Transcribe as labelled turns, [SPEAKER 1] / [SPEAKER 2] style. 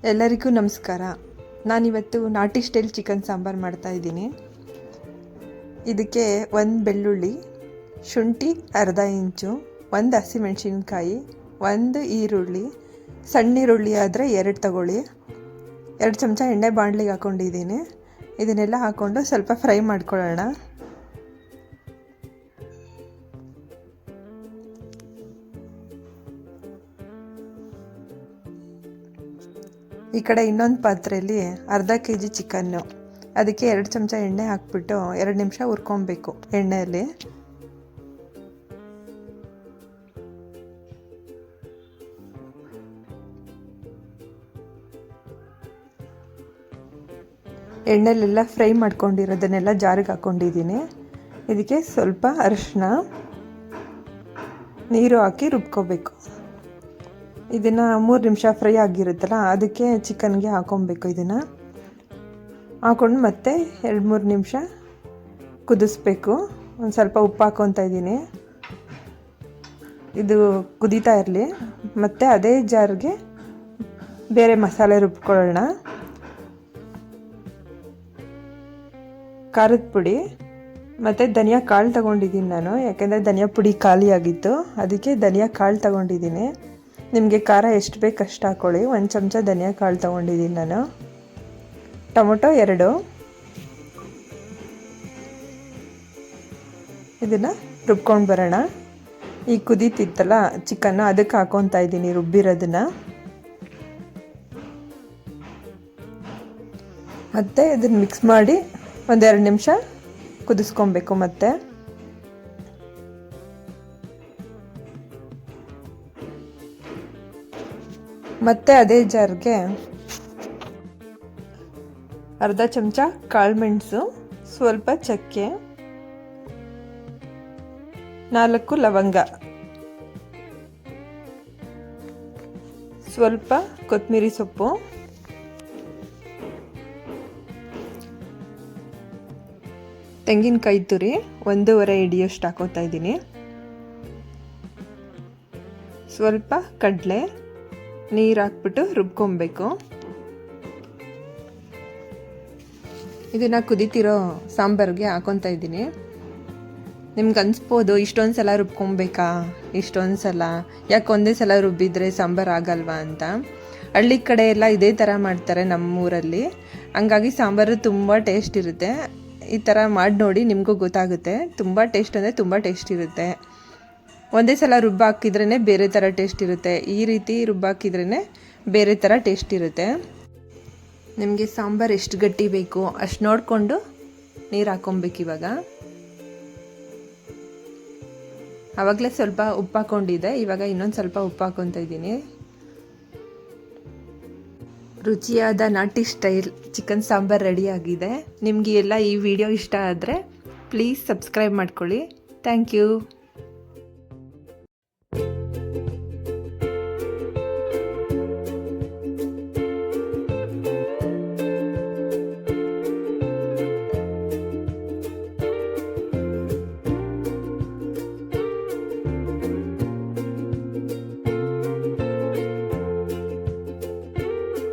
[SPEAKER 1] ಎಲ್ಲರಿಗೂ ನಮಸ್ಕಾರ. ನಾನಿವತ್ತು ನಾಟಿ ಸ್ಟೈಲ್ ಚಿಕನ್ ಸಾಂಬಾರು ಮಾಡ್ತಾಯಿದ್ದೀನಿ. ಇದಕ್ಕೆ ಒಂದು ಬೆಳ್ಳುಳ್ಳಿ, ಶುಂಠಿ ಅರ್ಧ ಇಂಚು, ಒಂದು ಹಸಿಮೆಣಸಿನ್ಕಾಯಿ, ಒಂದು ಈರುಳ್ಳಿ, ಸಣ್ಣ ಈರುಳ್ಳಿ ಆದರೆ 2 ತಗೊಳ್ಳಿ, 2 ಚಮಚ ಎಣ್ಣೆ ಬಾಣಲಿಗೆ ಹಾಕ್ಕೊಂಡಿದ್ದೀನಿ. ಇದನ್ನೆಲ್ಲ ಹಾಕ್ಕೊಂಡು ಸ್ವಲ್ಪ ಫ್ರೈ ಮಾಡ್ಕೊಳ್ಳೋಣ. ಈ ಕಡೆ ಇನ್ನೊಂದು ಪಾತ್ರೆಯಲ್ಲಿ ಅರ್ಧ kg ಚಿಕನ್ನು, ಅದಕ್ಕೆ 2 ಚಮಚ ಎಣ್ಣೆ ಹಾಕ್ಬಿಟ್ಟು 2 ನಿಮಿಷ ಹುರ್ಕೊಬೇಕು ಎಣ್ಣೆಯಲ್ಲಿ. ಎಣ್ಣೆಲೆಲ್ಲ ಫ್ರೈ ಮಾಡ್ಕೊಂಡಿರೋದನ್ನೆಲ್ಲ ಜಾರಿಗೆ ಹಾಕ್ಕೊಂಡಿದ್ದೀನಿ. ಇದಕ್ಕೆ ಸ್ವಲ್ಪ ಅರಿಶಿನ, ನೀರು ಹಾಕಿ ರುಬ್ಕೋಬೇಕು. ಇದನ್ನು 3 ನಿಮಿಷ ಫ್ರೈ ಆಗಿರುತ್ತಲ್ಲ, ಅದಕ್ಕೆ ಚಿಕನ್ಗೆ ಹಾಕೊಬೇಕು. ಇದನ್ನು ಹಾಕ್ಕೊಂಡು ಮತ್ತೆ 2-3 ನಿಮಿಷ ಕುದಿಸ್ಬೇಕು. ಒಂದು ಸ್ವಲ್ಪ ಉಪ್ಪು ಹಾಕ್ಕೊತಾ ಇದ್ದೀನಿ. ಇದು ಕುದೀತಾ ಇರಲಿ. ಮತ್ತು ಅದೇ ಜಾರ್ಗೆ ಬೇರೆ ಮಸಾಲೆ ರುಬ್ಕೊಳ್ಳೋಣ. ಖಾರದ ಪುಡಿ ಮತ್ತು ಧನಿಯಾ ಕಾಳು ತಗೊಂಡಿದ್ದೀನಿ ನಾನು, ಯಾಕೆಂದರೆ ಧನಿಯಾ ಪುಡಿ ಖಾಲಿಯಾಗಿತ್ತು, ಅದಕ್ಕೆ ಧನಿಯಾ ಕಾಳು ತಗೊಂಡಿದ್ದೀನಿ. ನಿಮಗೆ ಖಾರ ಎಷ್ಟು ಬೇಕು ಅಷ್ಟು ಹಾಕ್ಕೊಳ್ಳಿ. 1 ಚಮಚ ಧನಿಯಾ ಕಾಳು ತೊಗೊಂಡಿದ್ದೀನಿ ನಾನು. ಟೊಮೊಟೊ 2. ಇದನ್ನು ರುಬ್ಕೊಂಡು ಬರೋಣ. ಈಗ ಕುದೀತಿತ್ತಲ್ಲ ಚಿಕನ್ನು, ಅದಕ್ಕೆ ಹಾಕ್ಕೊತಾ ಇದ್ದೀನಿ ರುಬ್ಬಿರೋದನ್ನು. ಮತ್ತು ಇದನ್ನು ಮಿಕ್ಸ್ ಮಾಡಿ 1-2 ನಿಮಿಷ ಕುದಿಸ್ಕೊಬೇಕು. ಮತ್ತೆ ಅದೇ ಜಾರ್ಗೆ ಅರ್ಧ ಚಮಚ ಕಾಳುಮೆಣಸು, ಸ್ವಲ್ಪ ಚಕ್ಕೆ, 4 ಲವಂಗ, ಸ್ವಲ್ಪ ಕೊತ್ತಂಬರಿ ಸೊಪ್ಪು, ತೆಂಗಿನಕಾಯಿ ತುರಿ 1.5 ಹಿಡಿಯಷ್ಟು ಹಾಕೋತಾ ಇದ್ದೀನಿ, ಸ್ವಲ್ಪ ಕಡಲೆ, ನೀರು ಹಾಕ್ಬಿಟ್ಟು ರುಬ್ಕೊಬೇಕು. ಇದನ್ನು ಕುದೀತಿರೋ ಸಾಂಬಾರಿಗೆ ಹಾಕೊತಾ ಇದ್ದೀನಿ. ನಿಮ್ಗೆ ಅನಿಸ್ಬೋದು ಇಷ್ಟೊಂದು ಸಲ ರುಬ್ಕೊಬೇಕಾ, ಇಷ್ಟೊಂದು ಸಲ ಯಾಕೆ ಒಂದೇ ಸಲ ರುಬ್ಬಿದ್ರೆ ಸಾಂಬಾರು ಆಗಲ್ವಾ ಅಂತ. ಹಳ್ಳಿ ಕಡೆ ಎಲ್ಲ ಇದೇ ಥರ ಮಾಡ್ತಾರೆ ನಮ್ಮೂರಲ್ಲಿ. ಹಂಗಾಗಿ ಸಾಂಬಾರು ತುಂಬ ಟೇಸ್ಟ್ ಇರುತ್ತೆ. ಈ ಥರ ಮಾಡಿ ನೋಡಿ, ನಿಮಗೂ ಗೊತ್ತಾಗುತ್ತೆ. ತುಂಬ ಟೇಸ್ಟ್ ಅಂದರೆ ತುಂಬ ಟೇಸ್ಟ್ ಇರುತ್ತೆ. ಒಂದೇ ಸಲ ರುಬ್ಬಾಕಿದ್ರೇ ಬೇರೆ ಥರ ಟೇಸ್ಟ್ ಇರುತ್ತೆ, ಈ ರೀತಿ ರುಬ್ಬಾಕಿದ್ರೇ ಬೇರೆ ಥರ ಟೇಸ್ಟ್ ಇರುತ್ತೆ. ನಿಮಗೆ ಸಾಂಬಾರು ಎಷ್ಟು ಗಟ್ಟಿ ಬೇಕು ಅಷ್ಟು ನೋಡಿಕೊಂಡು ನೀರು ಹಾಕ್ಕೊಬೇಕು. ಆವಾಗಲೇ ಸ್ವಲ್ಪ ಉಪ್ಪು ಹಾಕ್ಕೊಂಡಿದ್ದೆ, ಇವಾಗ ಇನ್ನೊಂದು ಸ್ವಲ್ಪ ಉಪ್ಪು ಹಾಕ್ಕೊತಾ ಇದ್ದೀನಿ. ರುಚಿಯಾದ ನಾಟಿ ಸ್ಟೈಲ್ ಚಿಕನ್ ಸಾಂಬಾರು ರೆಡಿಯಾಗಿದೆ. ನಿಮಗೆ ಎಲ್ಲ ಈ ವಿಡಿಯೋ ಇಷ್ಟ ಆದರೆ ಪ್ಲೀಸ್ ಸಬ್ಸ್ಕ್ರೈಬ್ ಮಾಡ್ಕೊಳ್ಳಿ. Thank you.